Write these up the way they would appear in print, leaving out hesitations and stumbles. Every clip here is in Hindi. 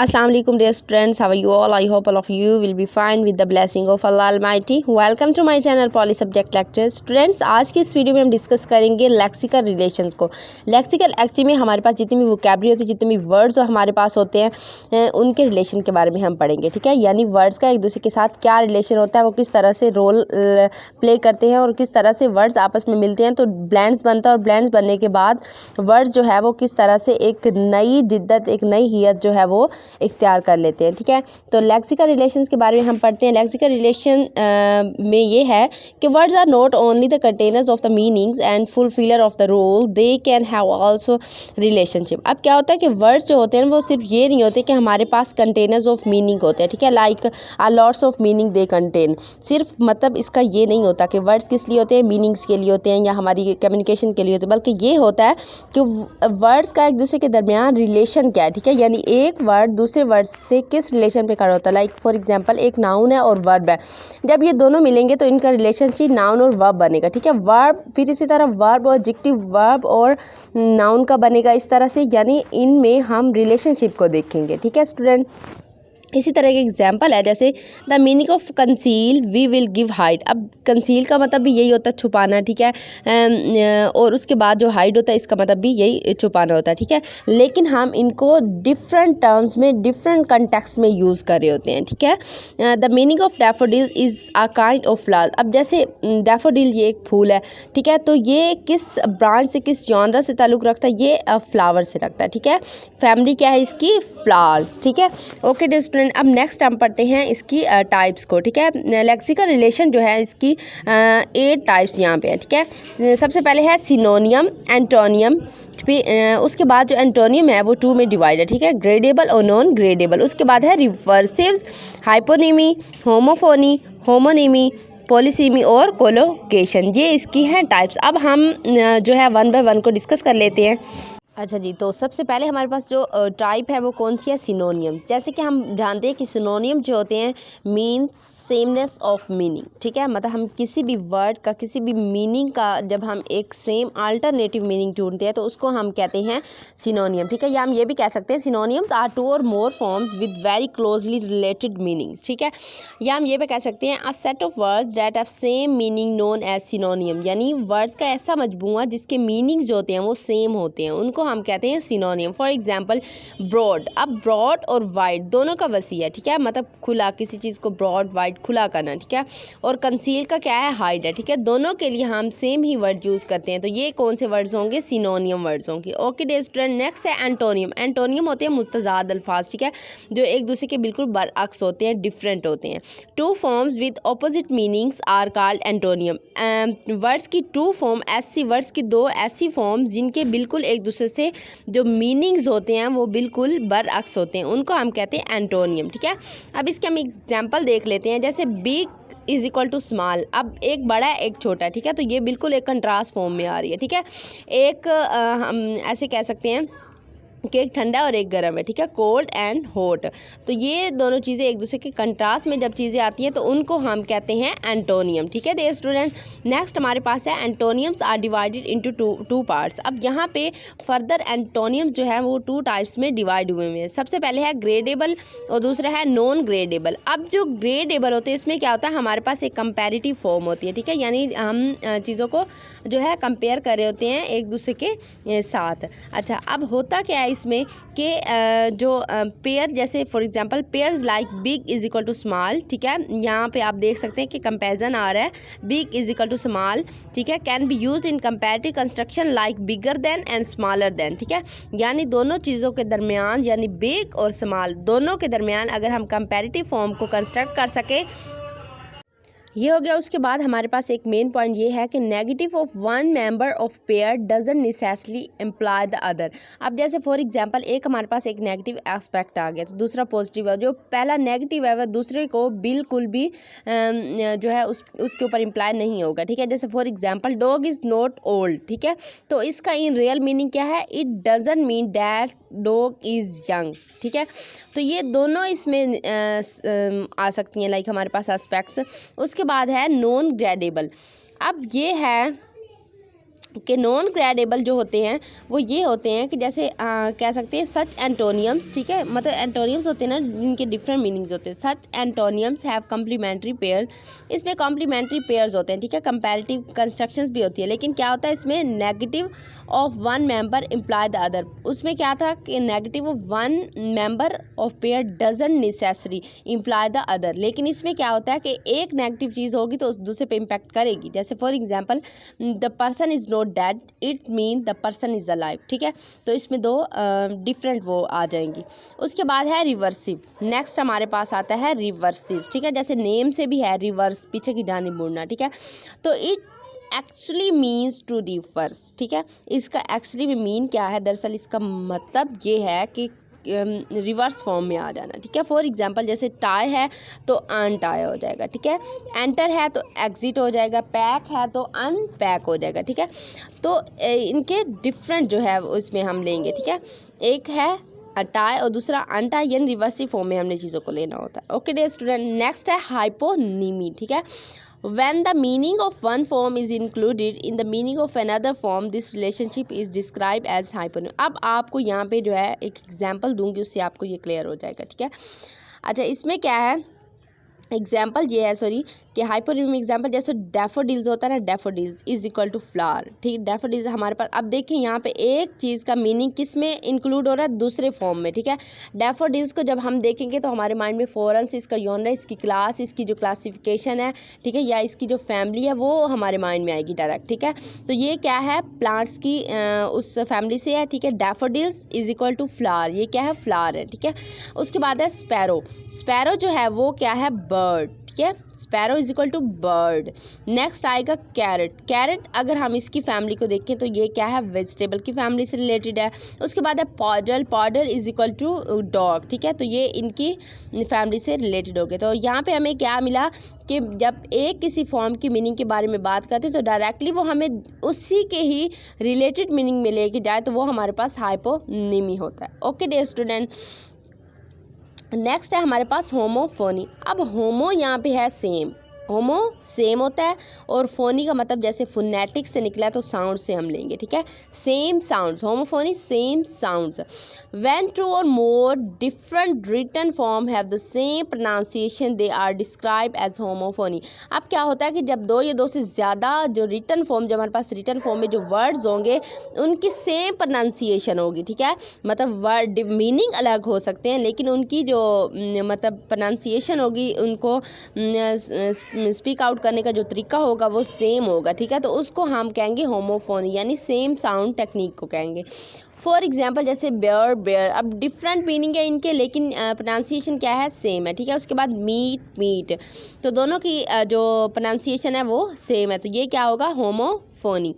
Assalamu alaikum dear students, how are you all? I hope all of you will be fine with the blessing of Allah Almighty. Welcome to my channel Poly Subject Lectures. Students, आज की इस वीडियो में हम डिस्कस करेंगे लेक्सिकल रिलेशंस को। लेक्सिकल एक्चुअली में हमारे पास जितनी भी वोकैबुलरी होती है, जितने भी वर्ड्स हमारे पास होते हैं उनके रिलेशन के बारे में हम पढ़ेंगे, ठीक है। यानी वर्ड्स का एक दूसरे के साथ क्या रिलेशन होता है, वो किस तरह से रोल प्ले करते हैं और किस तरह से वर्ड्स आपस में मिलते हैं तो ब्लेंड्स बनता है, और ब्लेंड्स बनने के बाद वर्ड्स जो है वो किस तरह से एक नई जिद्दत, एक नई हियत जो है वो इख्तियार कर लेते हैं, ठीक है। तो लेक्सिकल रिलेशंस के बारे में हम पढ़ते हैं। लेक्सिकल रिलेशन में ये है कि words are not only the containers of the meanings and fulfiller of the role, they can have also relationship. अब क्या होता है कि वर्ड्स जो होते हैं वो सिर्फ ये नहीं होते कि हमारे पास कंटेनर्स ऑफ मीनिंग होते हैं, ठीक है, like lots of meaning they contain. सिर्फ मतलब इसका ये नहीं होता कि वर्ड्स किस लिए होते हैं, मीनिंग्स के लिए होते हैं या हमारी कम्युनिकेशन के लिए होते हैं, बल्कि ये होता है कि वर्ड्स का एक दूसरे के दरमियान रिलेशन क्या है, ठीक है। यानी एक वर्ड दूसरे वर्ड से किस रिलेशन पे खड़ा होता है। लाइक फॉर एग्जांपल एक नाउन है और वर्ब है, जब ये दोनों मिलेंगे तो इनका रिलेशनशिप नाउन और वर्ब बनेगा, ठीक है। वर्ब फिर इसी तरह वर्ब और एडजेक्टिव वर्ब और नाउन का बनेगा इस तरह से, यानी इनमें हम रिलेशनशिप को देखेंगे, ठीक है स्टूडेंट। इसी तरह के एग्जाम्पल है जैसे the meaning of conceal we will give hide. अब कंसील का मतलब भी यही होता है छुपाना, ठीक है, और उसके बाद जो हाइड होता है इसका मतलब भी यही छुपाना होता है, ठीक है। लेकिन हम इनको डिफरेंट टर्म्स में डिफरेंट कंटेक्स्ट में यूज़ कर रहे होते हैं, ठीक है। The meaning of daffodil is a kind of flower. अब जैसे डैफोडिल ये एक फूल है, ठीक है, तो ये किस ब्रांच से, किस जॉनरा से ताल्लुक़ रखता है, ये फ्लावर से रखता है, ठीक है। फैमिली क्या है इसकी, फ्लावर्स, ठीक है। ओके डियर स्टूडेंट, अब नेक्स्ट हम पढ़ते हैं इसकी टाइप्स को, ठीक है। लेक्सिकल रिलेशन जो है इसकी 8 टाइप्स यहाँ पे है, ठीक है। सबसे पहले है सिनोनियम, एंटोनियम, फिर उसके बाद जो एंटोनियम है वो 2 में डिवाइड है, ठीक है, ग्रेडेबल और नॉन ग्रेडेबल। उसके बाद है रिवर्सिव्स, हाइपोनिमी, होमोफोनी, होमोनिमी, पॉलीसिमी और कोलोकेशन। ये इसकी हैं टाइप्स। अब हम जो है 1 बाय 1 को डिस्कस कर लेते हैं। अच्छा जी, तो सबसे पहले हमारे पास जो टाइप है वो कौन सी है, सिनोनियम। जैसे कि हम जानते हैं कि सिनोनियम जो होते हैं मीन्स सेमनेस ऑफ मीनिंग, ठीक है। मतलब हम किसी भी वर्ड का, किसी भी मीनिंग का जब हम एक सेम अल्टरनेटिव मीनिंग ढूंढते हैं तो उसको हम कहते हैं सिनोनियम, ठीक है। या हम ये भी कह सकते हैं सिनोनियम्स आर 2 और more forms with very closely related meanings, ठीक है। या हम ये भी कह सकते हैं a set of words that have same meaning known as synonym. यानी वर्ड्स का ऐसा मजमूआ जिसके मीनिंग्स जो होते हैं वो सेम होते हैं, उनको हम कहते हैं सिनोनियम। For example broad. अब ब्रॉड और वाइड दोनों का वसी है, ठीक है, मतलब खुला, किसी चीज़ को ब्रॉड वाइड खुला करना, ठीक है। और कंसील का क्या है, हाइड है, ठीक है। दोनों के लिए हम सेम ही वर्ड यूज़ करते हैं, तो ये कौन से वर्ड्स होंगे, सिनोनियम वर्ड्स होंगे। ओके डियर स्टूडेंट, नेक्स्ट है एंटोनियम। एंटोनियम होते हैं मुतजाद अल्फाज, ठीक है, जो एक दूसरे के बिल्कुल बरअक्स होते हैं, डिफरेंट होते हैं। 2 forms with opposite meanings are called antonym. Words की 2 फॉर्म ऐसी, वर्ड्स की 2 ऐसी फॉर्म जिनके बिल्कुल एक दूसरे से जो मीनिंग्स होते हैं वो बिल्कुल बरअक्स होते हैं, उनको हम कहते हैं एंटोनियम, ठीक है। अब इसके हम एग्जांपल देख लेते हैं, जैसे big is equal to small. अब एक बड़ा है एक छोटा है, ठीक है, तो ये बिल्कुल एक कंट्रास्ट फॉर्म में आ रही है, ठीक है। एक हम ऐसे कह सकते हैं कि एक ठंडा और एक गर्म है, ठीक है, कोल्ड एंड हॉट। तो ये दोनों चीज़ें एक दूसरे के कंट्रास्ट में जब चीज़ें आती हैं तो उनको हम कहते हैं एंटोनियम, ठीक है डियर स्टूडेंट। नेक्स्ट हमारे पास है antonyms are divided into two parts. अब यहाँ पे फर्दर एंटोनियम्स जो है वो 2 टाइप्स में डिवाइड हुए हैं। सबसे पहले है ग्रेडेबल और दूसरा है नॉन ग्रेडेबल। अब जो ग्रेडेबल होते हैं इसमें क्या होता है, हमारे पास एक कंपेरेटिव फॉर्म होती है, ठीक है, यानी हम चीज़ों को जो है कंपेयर कर रहे होते हैं एक दूसरे के साथ। अच्छा, अब होता क्या है इसमें कि जो पेयर, जैसे for example pairs like big is equal to small, ठीक है, यहाँ पे आप देख सकते हैं कि कंपैरिजन आ रहा है, big is equal to small, ठीक है, can be used in comparative construction like bigger than and smaller than, ठीक है। यानी दोनों चीज़ों के दरमियान, यानी बिग और स्मॉल दोनों के दरमियान अगर हम कंपैरेटिव फॉर्म को कंस्ट्रक्ट कर सके, ये हो गया। उसके बाद हमारे पास एक मेन पॉइंट ये है कि negative of one member of pair doesn't necessarily imply the other. अब जैसे फॉर एग्जांपल एक हमारे पास एक नेगेटिव एस्पेक्ट आ गया तो दूसरा पॉजिटिव है, जो पहला नेगेटिव है वह दूसरे को बिल्कुल भी जो है उसके ऊपर इम्प्लाई नहीं होगा, ठीक है। जैसे for example dog is not old, ठीक है, तो इसका इन रियल मीनिंग क्या है, it doesn't mean that dog is young, ठीक है। तो ये दोनों इसमें आ सकती हैं, लाइक हमारे पास एस्पेक्ट्स। उसके बाद है नॉन ग्रेडेबल। अब ये है कि नॉन क्रेडिबल जो होते हैं वो ये होते हैं कि जैसे कह सकते हैं सच एंटोनियम्स, ठीक है, मतलब एंटोनियम्स होते हैं ना जिनके डिफरेंट मीनिंग्स होते हैं। सच एंटोनियम्स हैव कम्प्लीमेंट्री पेयर्स, इसमें कम्प्लीमेंट्री पेयर्स होते हैं, ठीक है, कंपैरेटिव कंस्ट्रक्शंस भी होती है, लेकिन क्या होता है इसमें negative of one member imply the other. उसमें क्या था कि negative of one member of pair doesn't necessary imply the other, लेकिन इसमें क्या होता है कि एक नेगेटिव चीज़ होगी तो उस दूसरे पे इम्पैक्ट करेगी। जैसे for example the person is not dead, it mean the person is alive, ठीक है, तो इसमें दो डिफरेंट वो आ जाएंगी। उसके बाद है रिवर्सिव। नेक्स्ट हमारे पास आता है रिवर्सिव, ठीक है, जैसे नेम से भी है रिवर्स, पीछे की जानिब मुड़ना, ठीक है, तो it actually means to reverse, ठीक है, इसका एक्चुअली में मीन क्या है, दरअसल इसका मतलब ये है कि रिवर्स फॉर्म में आ जाना, ठीक है। फॉर एग्जांपल जैसे टाई है तो अनटाई हो जाएगा, ठीक है, एंटर है तो एग्जिट हो जाएगा, पैक है तो अनपैक हो जाएगा, ठीक है। तो इनके डिफरेंट जो है उसमें हम लेंगे, ठीक है, एक है टाई और दूसरा अनटाई, यानी रिवर्सिव फॉर्म में हमने चीज़ों को लेना होता है। ओके डियर स्टूडेंट, नेक्स्ट है हाइपोनीमी, ठीक है, when the meaning of one form is included in the meaning of another form, this relationship is described as hyponymy। अब आपको यहाँ पे जो है एक एग्जांपल दूंगी, उससे आपको ये क्लियर हो जाएगा, ठीक है। अच्छा, इसमें क्या है एग्जाम्पल ये है, सॉरी, कि हाइपोनिमी एग्जाम्पल जैसे डैफोडिल्स होता है ना, daffodils is equal to flower, ठीक है, डैफोडिल्स हमारे पास। अब देखिए यहाँ पे एक चीज़ का मीनिंग किस में इंक्लूड हो रहा है, दूसरे फॉर्म में, ठीक है। डैफोडिल्स को जब हम देखेंगे तो हमारे माइंड में फ़ौरन से इसका जॉनर, इसकी क्लास, इसकी जो क्लासिफिकेशन है, ठीक है, या इसकी जो फैमिली है वो हमारे माइंड में आएगी डायरेक्ट, ठीक है। तो ये क्या है, प्लांट्स की उस फैमिली से है, ठीक है। Daffodils is equal to flower, ये क्या है, फ्लावर है, ठीक है। उसके बाद है स्पैरो, स्पैरो जो है वो क्या है, बर्ड, ठीक है, sparrow is equal to bird. Next आएगा कैरेट, कैरेट अगर हम इसकी फैमिली को देखें तो ये क्या है, वेजिटेबल की फैमिली से रिलेटेड है। उसके बाद है पॉडल, पॉडल इज इक्वल टू डॉग, ठीक है, तो ये इनकी फैमिली से रिलेटेड हो गए। तो यहाँ पे हमें क्या मिला कि जब एक किसी फॉर्म की मीनिंग के बारे में बात करते हैं तो डायरेक्टली वो हमें उसी के ही रिलेटेड मीनिंग में लेके जाए तो वो हमारे पास हाइपोनिमी होता है। ओके डियर स्टूडेंट, नेक्स्ट है हमारे पास होमोफोनी। अब होमो यहाँ पे है सेम, होमो सेम होता है, और फोनी का मतलब जैसे फोनेटिक्स से निकला है तो साउंड से हम लेंगे, ठीक है, same sounds, homophony same sounds. When two और more different written form have the same pronunciation they are describe as homophony. अब क्या होता है कि जब दो या दो से ज़्यादा जो रिटन फॉर्म, जो हमारे पास रिटन फॉर्म में जो वर्ड्स होंगे उनकी सेम प्रोनाउंसिएशन होगी, ठीक है, मतलब वर्ड मीनिंग अलग हो सकते हैं लेकिन उनकी जो मतलब प्रोनाउंसिएशन होगी, उनको स्पीक आउट करने का जो तरीका होगा वो सेम होगा, ठीक है, तो उसको हम कहेंगे होमोफोनी, यानी सेम साउंड टेक्निक को कहेंगे। फॉर एग्जांपल जैसे बेयर, बेयर, अब डिफरेंट मीनिंग है इनके लेकिन प्रोनाउंसिएशन क्या है, सेम है, ठीक है। उसके बाद मीट, मीट, तो दोनों की जो प्रोनाउंसिएशन है वो सेम है, तो ये क्या होगा, होमोफोनी।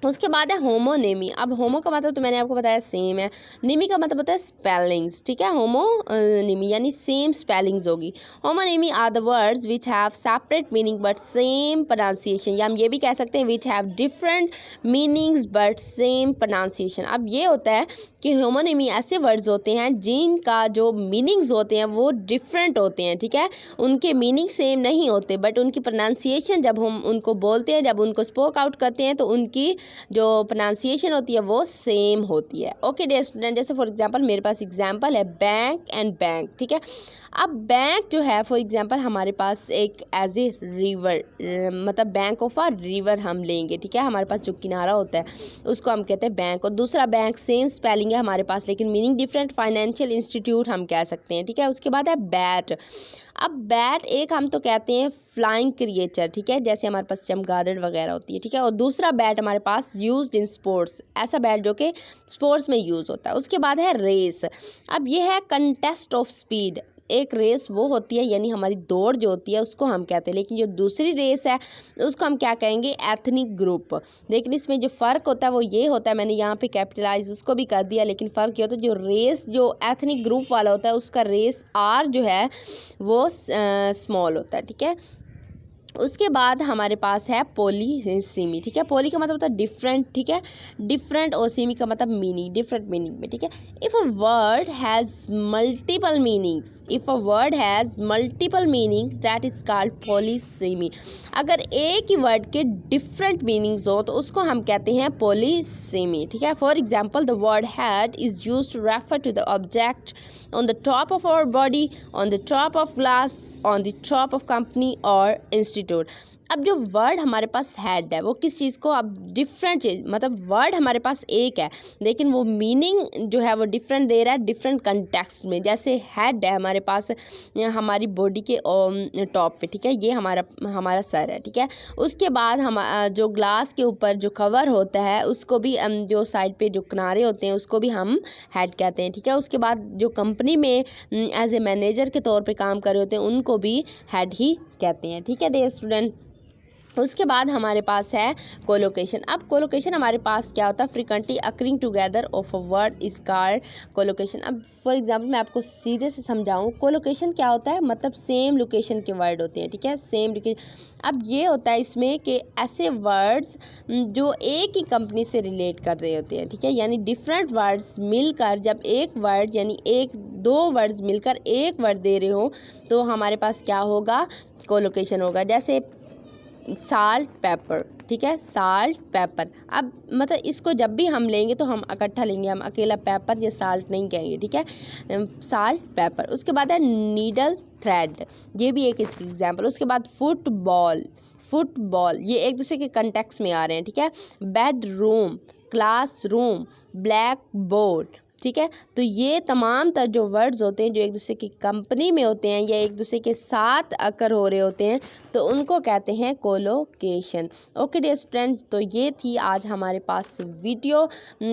उसके बाद है होमोनेमी। अब होमो का मतलब तो मैंने आपको बताया सेम है, नेमी का मतलब होता है स्पेलिंग्स, ठीक है, होमोनेमी यानी सेम स्पेलिंग्स होगी। Homonymy are the words which have separate meaning but same pronunciation, या हम ये भी कह सकते हैं which have different meanings but same pronunciation. अब ये होता है कि होमोनेमी ऐसे वर्ड्स होते हैं जिनका जो मीनिंग्स होते हैं वो डिफरेंट होते हैं, ठीक है, उनके मीनिंग सेम नहीं होते बट उनकी प्रोनाउंसिएशन जब हम उनको बोलते हैं, जब उनको स्पोक आउट करते हैं तो उनकी जो प्रोनाउंसिएशन होती है वो सेम होती है। ओके डियर स्टूडेंट, जैसे फॉर एग्जांपल मेरे पास एग्जांपल है बैंक एंड बैंक, ठीक है। अब बैंक जो है फॉर एग्जांपल हमारे पास एक एज ए रिवर, मतलब बैंक ऑफ अ रिवर हम लेंगे, ठीक है, हमारे पास जो किनारा होता है उसको हम कहते हैं बैंक, और दूसरा बैंक सेम स्पेलिंग है हमारे पास लेकिन मीनिंग डिफरेंट, फाइनेंशियल इंस्टीट्यूट हम कह सकते हैं, ठीक है। उसके बाद है बैट। अब बैट एक हम तो कहते हैं फ्लाइंग क्रिएचर, ठीक है, जैसे हमारे पास चमगादड़ वगैरह होती है, ठीक है, और दूसरा बैट हमारे पास यूज्ड इन स्पोर्ट्स, ऐसा बैट जो कि स्पोर्ट्स में यूज़ होता है। उसके बाद है रेस। अब ये है कंटेस्ट ऑफ स्पीड, एक रेस वो होती है यानी हमारी दौड़ जो होती है उसको हम कहते हैं, लेकिन जो दूसरी रेस है उसको हम क्या कहेंगे, एथनिक ग्रुप। लेकिन इसमें जो फ़र्क होता है वो ये होता है, मैंने यहाँ पे कैपिटलाइज उसको भी कर दिया, लेकिन फ़र्क ये होता है जो रेस जो एथनिक ग्रुप वाला होता है उसका रेस आर जो है वो स्मॉल होता है, ठीक है। उसके बाद हमारे पास है पॉलीसेमी, ठीक है। पॉली का मतलब होता है डिफरेंट, ठीक है, डिफरेंट, और सेमी का मतलब मीनिंग, डिफरेंट मीनिंग में, ठीक है। If a word has multiple meanings, if a word has multiple meanings that is called polysemy. अगर एक ही वर्ड के डिफरेंट मीनिंग्स हो तो उसको हम कहते हैं पॉलीसेमी, ठीक है। For example, the word head is used to refer to the object on the top of our body, on the top of glass, on the top of company or institute। अब जो वर्ड हमारे पास हैड है वो किस चीज़ को, अब डिफरेंट चीज़, मतलब वर्ड हमारे पास एक है लेकिन वो मीनिंग जो है वो डिफरेंट दे रहा है डिफरेंट कंटेक्स्ट में। जैसे हैड है हमारे पास हमारी बॉडी के टॉप पे, ठीक है, ये हमारा सर है, ठीक है। उसके बाद हम जो ग्लास के ऊपर जो कवर होता है उसको भी जो साइड पे जो किनारे होते हैं उसको भी हम हेड कहते हैं, ठीक है। उसके बाद जो कंपनी में एज ए मैनेजर के तौर पे काम कर रहे होते हैं उनको भी हेड ही कहते हैं, ठीक है डियर स्टूडेंट। उसके बाद हमारे पास है कोलोकेशन। अब कोलोकेशन हमारे पास क्या होता है, frequently occurring together of a word is called collocation. अब फॉर एग्जांपल मैं आपको सीधे से समझाऊं, कोलोकेशन क्या होता है, मतलब सेम लोकेशन के वर्ड होते हैं, ठीक है, सेम लोकेशन। अब ये होता है इसमें कि ऐसे वर्ड्स जो एक ही कंपनी से रिलेट कर रहे होते हैं, ठीक है, यानी डिफरेंट वर्ड्स मिलकर जब एक वर्ड यानी एक दो वर्ड्स मिलकर एक वर्ड दे रहे हो तो हमारे पास क्या होगा, कोलोकेशन होगा। जैसे साल्ट पेपर, ठीक है, साल्ट पेपर। अब मतलब इसको जब भी हम लेंगे तो हम इकट्ठा लेंगे, हम अकेला पेपर या साल्ट नहीं कहेंगे, ठीक है, साल्ट पेपर। उसके बाद है नीडल थ्रेड, ये भी एक इसकी एग्जांपल। उसके बाद फुटबॉल, फुटबॉल ये एक दूसरे के कंटेक्स्ट में आ रहे हैं, ठीक है। बेडरूम, क्लासरूम, ब्लैक बोर्ड, ठीक है। तो ये तमाम तर जो वर्ड्स होते हैं जो एक दूसरे की कंपनी में होते हैं या एक दूसरे के साथ अकर हो रहे होते हैं तो उनको कहते हैं कोलोकेशन। ओके डियर स्टूडेंट्स, तो ये थी आज हमारे पास वीडियो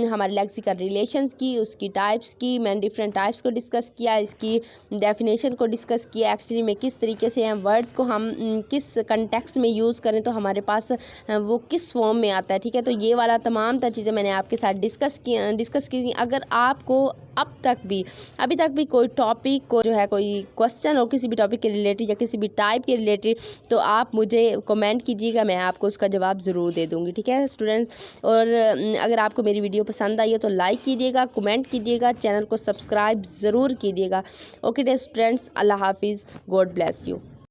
हमारे लेक्सिकल रिलेशंस की, उसकी टाइप्स की। मैंने डिफरेंट टाइप्स को डिस्कस किया, इसकी डेफिनेशन को डिस्कस किया, एक्चुअली में किस तरीके से हैं वर्ड्स को हम किस कंटेक्स्ट में यूज़ करें तो हमारे पास वो किस फॉर्म में आता है, ठीक है। तो ये वाला तमाम तर चीज़ें मैंने आपके साथ डिस्कस की। अगर आपको अभी तक भी कोई टॉपिक को जो है कोई क्वेश्चन हो किसी भी टॉपिक के रिलेटेड या किसी भी टाइप के रिलेटेड तो आप मुझे कमेंट कीजिएगा, मैं आपको उसका जवाब ज़रूर दे दूँगी, ठीक है स्टूडेंट्स। और अगर आपको मेरी वीडियो पसंद आई है तो लाइक कीजिएगा, कमेंट कीजिएगा, चैनल को सब्सक्राइब ज़रूर कीजिएगा। ओके डियर स्टूडेंट्स, अल्लाह हाफिज़, गॉड ब्लेस यू।